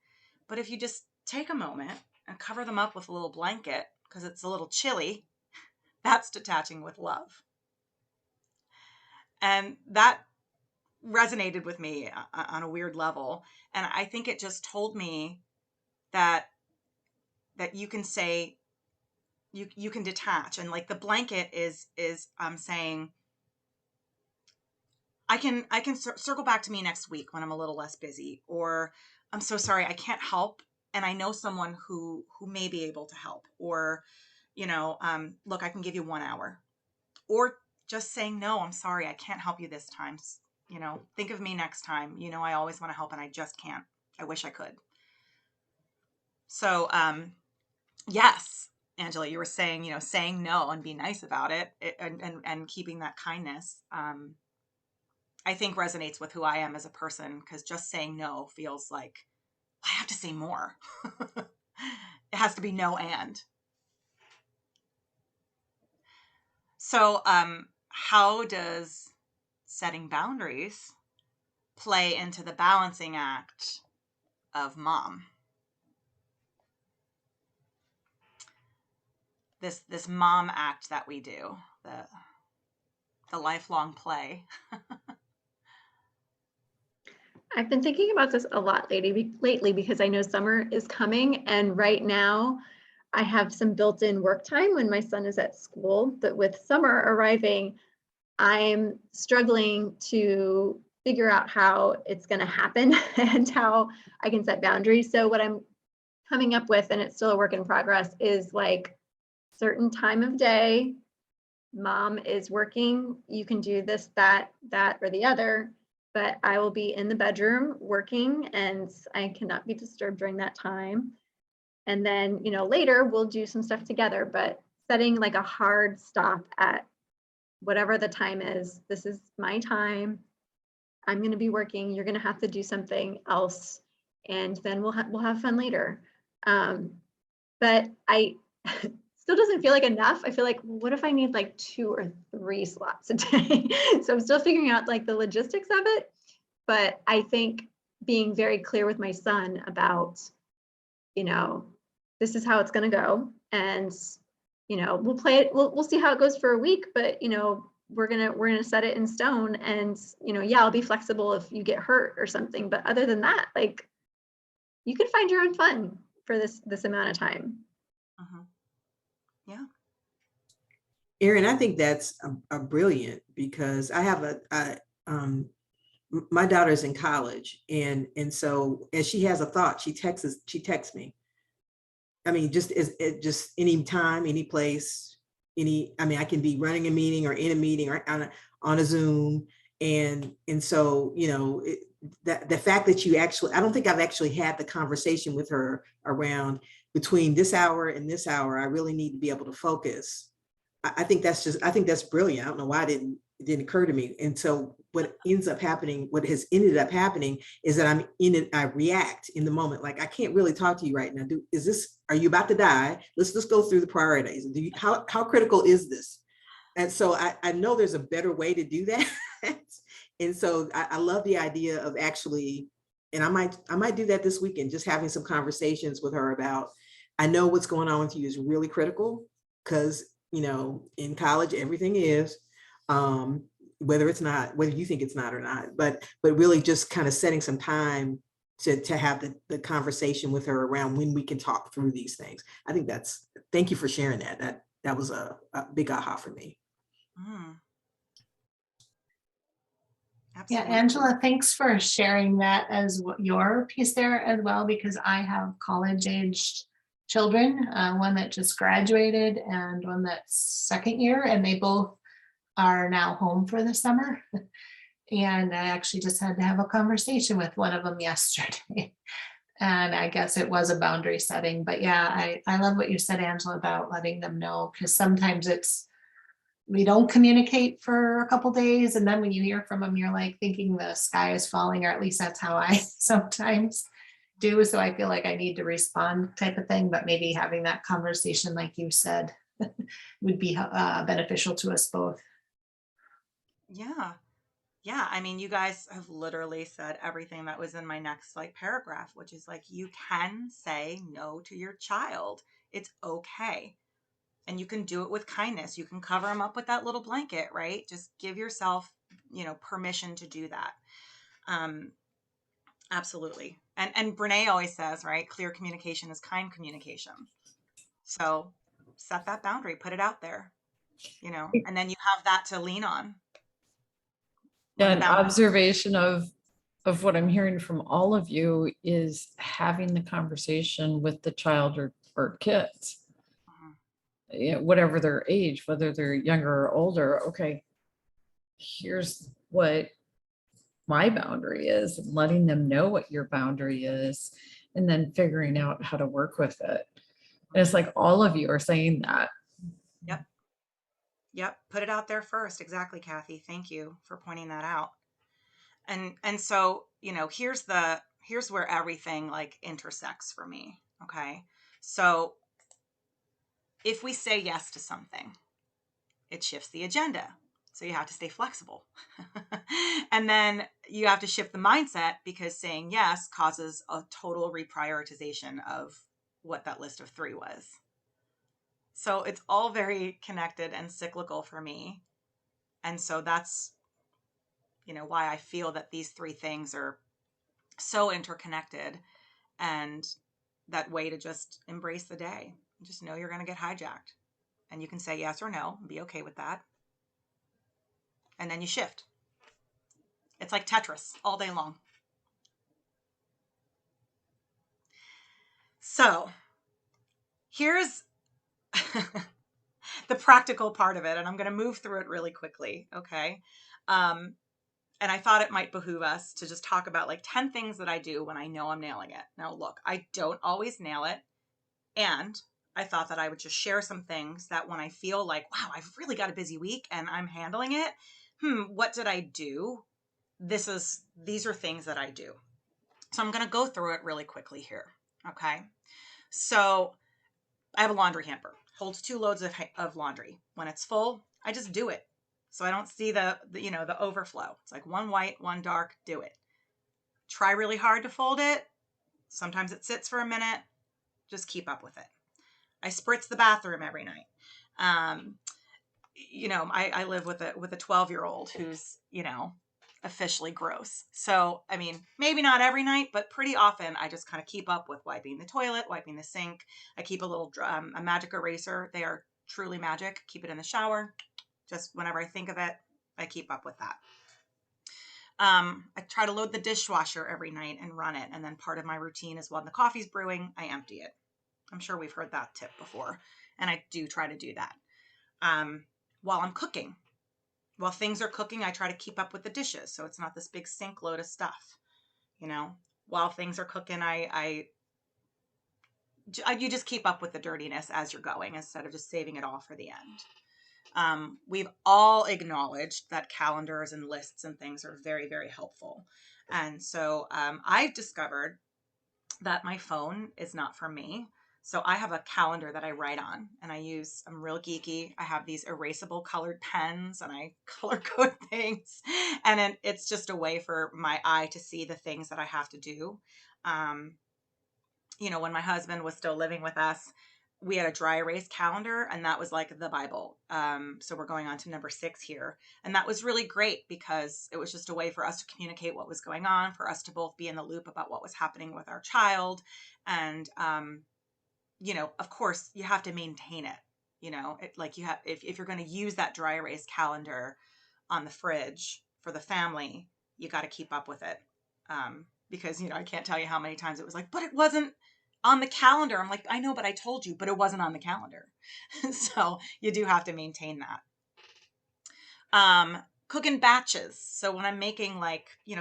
But if you just take a moment and cover them up with a little blanket because it's a little chilly, that's detaching with love. And that resonated with me on a weird level. And I think it just told me that you can say, you can detach. And like the blanket is saying, I can circle back to me next week when I'm a little less busy, or I'm so sorry, I can't help. And I know someone who may be able to help, or, look, I can give you 1 hour, or just saying, no, I'm sorry, I can't help you this time. Think of me next time. I always want to help and I just can't. I wish I could. So, yes, Angela, you were saying, saying no and be nice about it, and keeping that kindness. I think resonates with who I am as a person, because just saying no feels like I have to say more. It has to be no and. So how does setting boundaries play into the balancing act of mom? This mom act that we do, the lifelong play. I've been thinking about this a lot lately because I know summer is coming, and right now I have some built-in work time when my son is at school, but with summer arriving, I'm struggling to figure out how it's going to happen and how I can set boundaries. So what I'm coming up with, and it's still a work in progress, is like certain time of day, mom is working, you can do this, that, or the other, but I will be in the bedroom working and I cannot be disturbed during that time. And then, later we'll do some stuff together, but setting like a hard stop at whatever the time is. This is my time. I'm going to be working. You're going to have to do something else. And then we'll have fun later. But I still doesn't feel like enough. I feel like, what if I need like 2 or 3 slots a day? So I'm still figuring out like the logistics of it. But I think being very clear with my son about, this is how it's going to go. And, we'll play it. We'll see how it goes for a week, but, we're going to set it in stone. And, yeah, I'll be flexible if you get hurt or something. But other than that, like, you can find your own fun for this amount of time. Uh-huh. Yeah. Erin, I think that's a brilliant, because I have my daughter's in college, and so as she has a thought, she texts me. I mean, just any time, any place, I can be running a meeting or in a meeting or on a Zoom. And so, the fact that I don't think I've actually had the conversation with her around, between this hour and this hour, I really need to be able to focus. I think that's brilliant. I don't know why it didn't occur to me. And so what has ended up happening is that I'm in it, I react in the moment. Like, I can't really talk to you right now. Are you about to die? Let's go through the priorities. How critical is this? And so I know there's a better way to do that. And so I love the idea of actually, and I might do that this weekend, just having some conversations with her about, I know what's going on with you is really critical, because, in college, everything is, whether you think it's not or not, but really just kind of setting some time to have the conversation with her around when we can talk through these things. I think thank you for sharing that. That was a big aha for me. Mm, Yeah, absolutely. Angela, thanks for sharing that as your piece there as well, because I have college-aged children, one that just graduated and one that's second year, and they both are now home for the summer. And I actually just had to have a conversation with one of them yesterday. And I guess it was a boundary setting. But yeah, I love what you said, Angela, about letting them know, because sometimes we don't communicate for a couple days, and then when you hear from them, you're like thinking the sky is falling, or at least that's how I sometimes do. So I feel like I need to respond type of thing, but maybe having that conversation, like you said, would be beneficial to us both. Yeah. Yeah. I mean, you guys have literally said everything that was in my next like paragraph, which is like, you can say no to your child. It's okay. And you can do it with kindness. You can cover them up with that little blanket, right? Just give yourself, permission to do that. Um, absolutely. And Brene always says, right, clear communication is kind communication. So set that boundary, put it out there, and then you have that to lean on when Yeah, the an boundary. observation of what I'm hearing from all of you is having the conversation with the child or kids, whatever their age, whether they're younger or older. Okay, here's what my boundary is, and letting them know what your boundary is, and then figuring out how to work with it. And it's like all of you are saying that. Yep. Yep. Put it out there first. Exactly, Kathy. Thank you for pointing that out. And so, here's where everything like intersects for me. Okay. So if we say yes to something, it shifts the agenda. So you have to stay flexible. And then you have to shift the mindset, because saying yes causes a total reprioritization of what that list of 3 was. So it's all very connected and cyclical for me. And so that's, why I feel that these 3 things are so interconnected, and that way to just embrace the day. Just know you're going to get hijacked, and you can say yes or no and be okay with that. And then you shift. It's like Tetris all day long. So here's the practical part of it, and I'm going to move through it really quickly. Okay. And I thought it might behoove us to just talk about like 10 things that I do when I know I'm nailing it. Now, look, I don't always nail it. And I thought that I would just share some things that when I feel like, wow, I've really got a busy week and I'm handling it. What did I do? These are things that I do. So I'm going to go through it really quickly here. Okay. So I have a laundry hamper, holds 2 loads of laundry. When it's full, I just do it. So I don't see the overflow. It's like 1 white, 1 dark, do it. Try really hard to fold it. Sometimes it sits for a minute. Just keep up with it. I spritz the bathroom every night. I live with a 12-year-old who's, officially gross. So, I mean, maybe not every night, but pretty often I just kind of keep up with wiping the toilet, wiping the sink. I keep a little, a magic eraser. They are truly magic. Keep it in the shower. Just whenever I think of it, I keep up with that. I try to load the dishwasher every night and run it. And then part of my routine is when the coffee's brewing, I empty it. I'm sure we've heard that tip before. And I do try to do that. While I'm cooking, while things are cooking, I try to keep up with the dishes. So it's not this big sink load of stuff, while things are cooking, you just keep up with the dirtiness as you're going instead of just saving it all for the end. We've all acknowledged that calendars and lists and things are very, very helpful. And so I've discovered that my phone is not for me. So I have a calendar that I write on, and I'm real geeky. I have these erasable colored pens, and I color code things. And it's just a way for my eye to see the things that I have to do. When my husband was still living with us, we had a dry erase calendar, and that was like the Bible. So we're going on to number 6 here. And that was really great because it was just a way for us to communicate what was going on, for us to both be in the loop about what was happening with our child. And, of course you have to maintain it, like you have, if you're going to use that dry erase calendar on the fridge for the family, you got to keep up with it. Because, I can't tell you how many times it was like, but it wasn't on the calendar. I'm like, I know, but I told you, but it wasn't on the calendar. So you do have to maintain that. Cook in batches. So when I'm making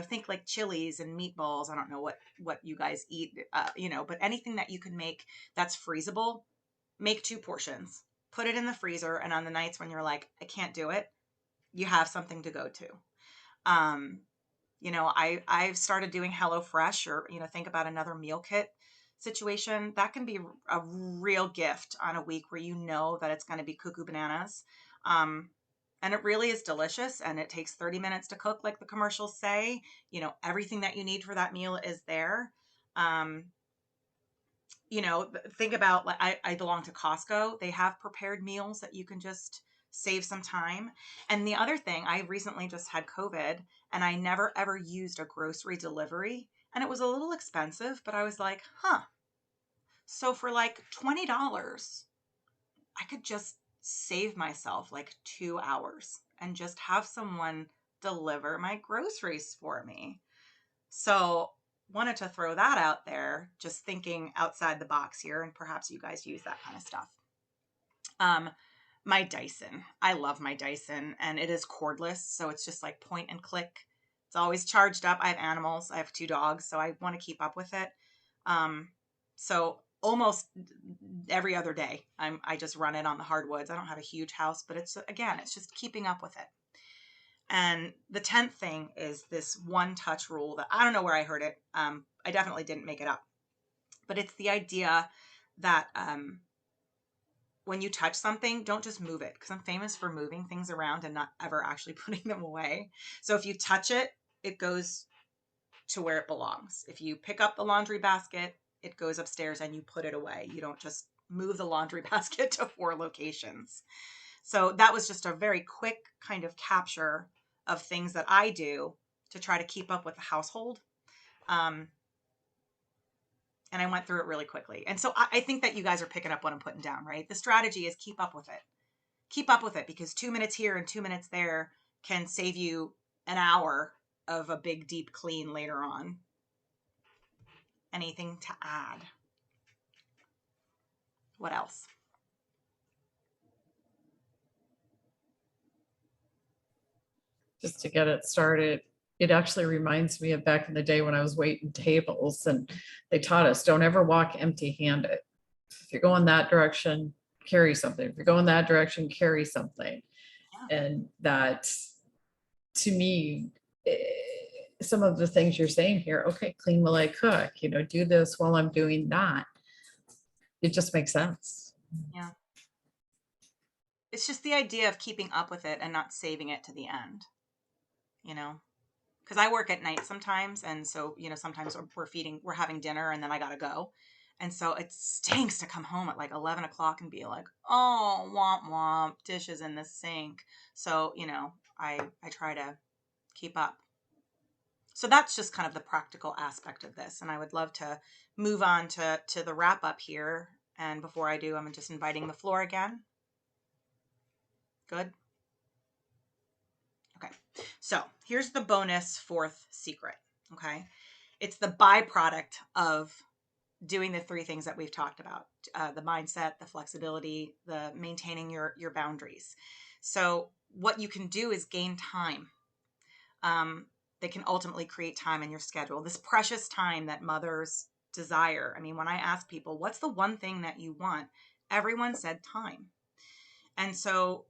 think like chilies and meatballs, I don't know what you guys eat, but anything that you can make that's freezable, make 2 portions, put it in the freezer. And on the nights when you're like, I can't do it, you have something to go to. I've started doing HelloFresh, or, think about another meal kit situation. That can be a real gift on a week where that it's going to be cuckoo bananas. And it really is delicious, and it takes 30 minutes to cook, like the commercials say. Everything that you need for that meal is there. Think about, like, I belong to Costco. They have prepared meals that you can just save some time. And the other thing, I recently just had COVID, and I never ever used a grocery delivery, and it was a little expensive, but I was like, so for like $20, I could just save myself like 2 hours and just have someone deliver my groceries for me. So wanted to throw that out there, just thinking outside the box here, and perhaps you guys use that kind of stuff. My Dyson. I love my Dyson, and it is cordless. So it's just like point and click. It's always charged up. I have animals. I have 2 dogs, so I want to keep up with it. So almost every other day, I just run it on the hardwoods. I don't have a huge house, but it's just keeping up with it. And the 10th thing is this one touch rule that I don't know where I heard it. I definitely didn't make it up, but it's the idea that, when you touch something, don't just move it, because I'm famous for moving things around and not ever actually putting them away. So if you touch it, it goes to where it belongs. If you pick up the laundry basket, it goes upstairs and you put it away. You don't just move the laundry basket to 4 locations. So that was just a very quick kind of capture of things that I do to try to keep up with the household. And I went through it really quickly. And so I think that you guys are picking up what I'm putting down, right? The strategy is keep up with it. Keep up with it, because 2 minutes here and 2 minutes there can save you an hour of a big, deep clean later on. Anything to add? What else? Just to get it started, it actually reminds me of back in the day when I was waiting tables, and they taught us, don't ever walk empty-handed. If you're going that direction, carry something. If you're going that direction, carry something. Yeah. And that, to me, some of the things you're saying here, okay, clean while I cook, do this while I'm doing that. It just makes sense. Yeah. It's just the idea of keeping up with it and not saving it to the end, because I work at night sometimes. And so, sometimes we're having dinner and then I got to go. And so it stinks to come home at like 11 o'clock and be like, oh, womp womp, dishes in the sink. So, I try to keep up. So that's just kind of the practical aspect of this. And I would love to move on to the wrap up here. And before I do, I'm just inviting the floor again. Good. Okay. So here's the bonus 4th secret. Okay. It's the byproduct of doing the 3 things that we've talked about, the mindset, the flexibility, the maintaining your boundaries. So what you can do is gain time. They can ultimately create time in your schedule, this precious time that mothers desire. I mean, when I ask people, what's the one thing that you want? Everyone said time. And so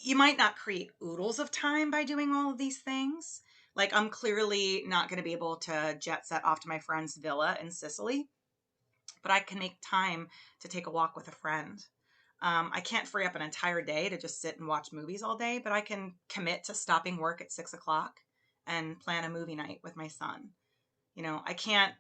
you might not create oodles of time by doing all of these things. Like, I'm clearly not going to be able to jet set off to my friend's villa in Sicily, but I can make time to take a walk with a friend. I can't free up an entire day to just sit and watch movies all day, but I can commit to stopping work at 6 o'clock and plan a movie night with my son. I can't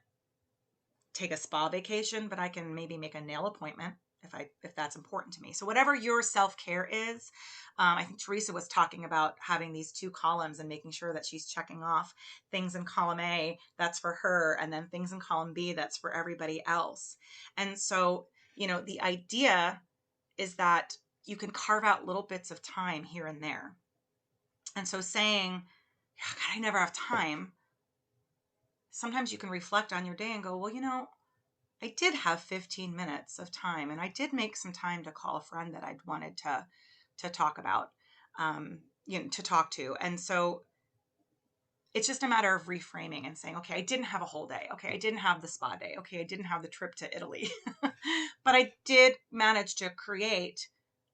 take a spa vacation, but I can maybe make a nail appointment if that's important to me. So whatever your self-care is, I think Teresa was talking about having these 2 columns and making sure that she's checking off things in column A, that's for her, and then things in column B, that's for everybody else. And so, the idea is that you can carve out little bits of time here and there. And so saying, God, I never have time. Sometimes you can reflect on your day and go, well, I did have 15 minutes of time, and I did make some time to call a friend that I'd wanted to talk about, to talk to. And so it's just a matter of reframing and saying, okay, I didn't have a whole day. Okay, I didn't have the spa day. Okay, I didn't have the trip to Italy, but I did manage to create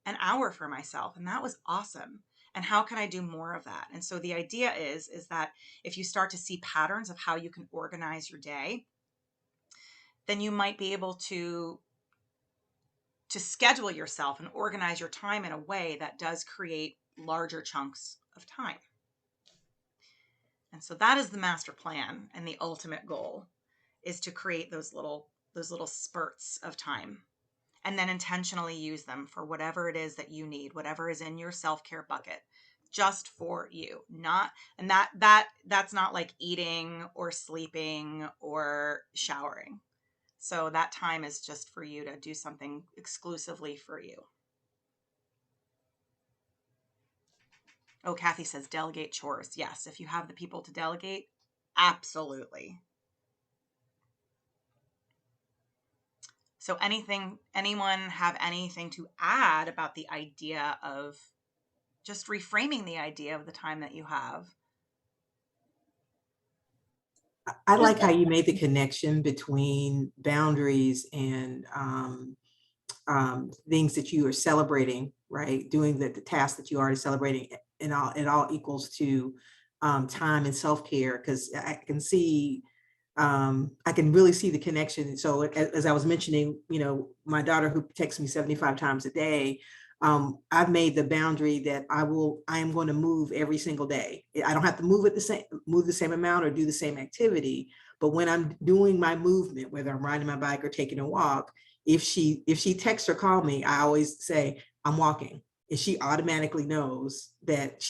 an hour for myself, and that was awesome. And how can I do more of that? And so the idea is that if you start to see patterns of how you can organize your day, then you might be able to schedule yourself and organize your time in a way that does create larger chunks of time. And so that is the master plan, and the ultimate goal is to create those little spurts of time, and then intentionally use them for whatever it is that you need, whatever is in your self-care bucket, just for you. That's not like eating or sleeping or showering. So that time is just for you to do something exclusively for you. Oh, Kathy says delegate chores. Yes, if you have the people to delegate, absolutely. So anyone have anything to add about the idea of just reframing the idea of the time that you have? I like how you made the connection between boundaries and things that you are celebrating, right? Doing the task that you are celebrating, and it all equals to time and self-care, because I can see, I can really see the connection. So as I was mentioning, my daughter who texts me 75 times a day, I've made the boundary that I am going to move every single day. I don't have to move the same amount or do the same activity, but when I'm doing my movement, whether I'm riding my bike or taking a walk, if she texts or call me, I always say I'm walking, and she automatically knows that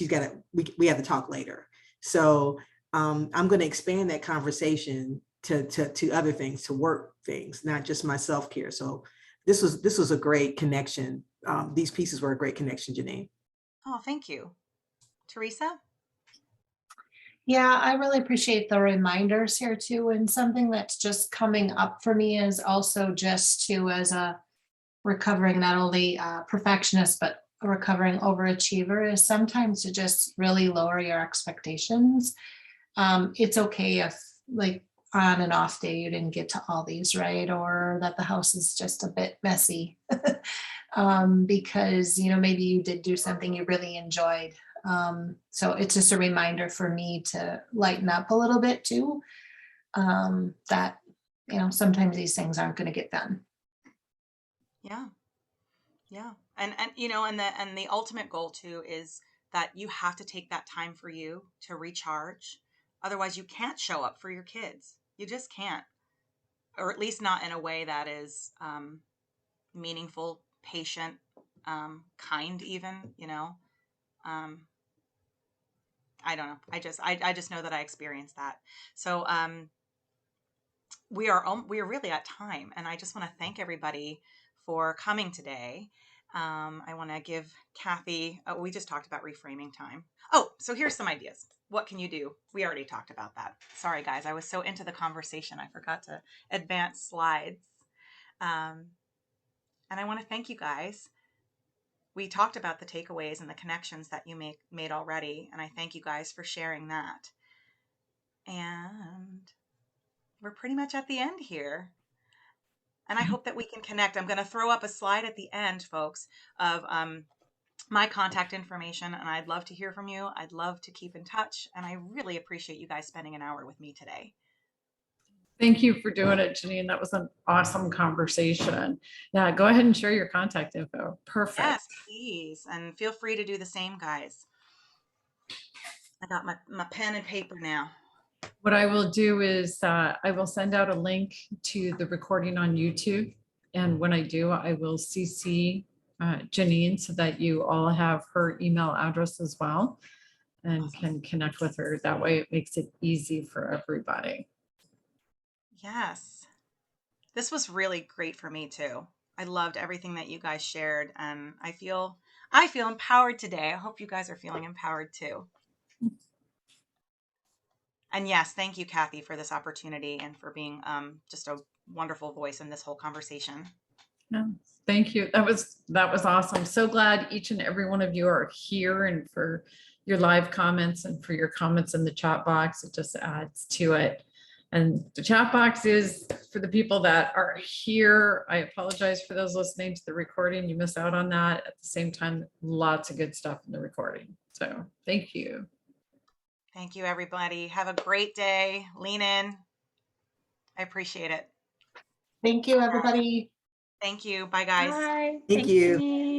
we have to talk later. So I'm going to expand that conversation to other things, to work things, not just my self-care. So this was a great connection. These pieces were a great connection, Janine. Oh, thank you. Teresa? Yeah, I really appreciate the reminders here too. And something that's just coming up for me is also just to, as a recovering not only perfectionist, but a recovering overachiever, is sometimes to just really lower your expectations. It's okay if, like, on an off day you didn't get to all these, right? Or that the house is just a bit messy. Because maybe you did do something you really enjoyed. So it's just a reminder for me to lighten up a little bit too. That sometimes these things aren't going to get done. Yeah. And the ultimate goal too is that you have to take that time for you to recharge. Otherwise you can't show up for your kids. You just can't, or at least not in a way that is meaningful, patient, kind, even, I don't know. I just know that I experienced that. So we are really at time, and I just want to thank everybody for coming today. I want to give Kathy, we just talked about reframing time. Oh, so here's some ideas. What can you do? We already talked about that. Sorry, guys. I was so into the conversation, I forgot to advance slides. And I want to thank you guys. We talked about the takeaways and the connections that you made already, and I thank you guys for sharing that. And we're pretty much at the end here. And I hope that we can connect. I'm going to throw up a slide at the end, folks, of my contact information, and I'd love to hear from you. I'd love to keep in touch, and I really appreciate you guys spending an hour with me today. Thank you for doing it, Janine. That was an awesome conversation. Yeah, go ahead and share your contact info. Perfect. Yes, please. And feel free to do the same, guys. I got my pen and paper now. What I will do is I will send out a link to the recording on YouTube, And when I do, I will CC Janine so that you all have her email address as well and can connect with her. That way it makes it easy for everybody. Yes. This was really great for me too. I loved everything that you guys shared, and I feel empowered today. I hope you guys are feeling empowered too. And yes, thank you, Kathy, for this opportunity and for being just a wonderful voice in this whole conversation. Yeah, thank you. That was awesome. So glad each and every one of you are here, and for your live comments and for your comments in the chat box. It just adds to it. And the chat box is for the people that are here. I apologize for those listening to the recording. You miss out on that. At the same time, lots of good stuff in the recording. So thank you. Thank you, everybody. Have a great day. Lean in. I appreciate it. Thank you, everybody. Thank you. Bye, guys. Bye. Thank Thanks, you. Janine.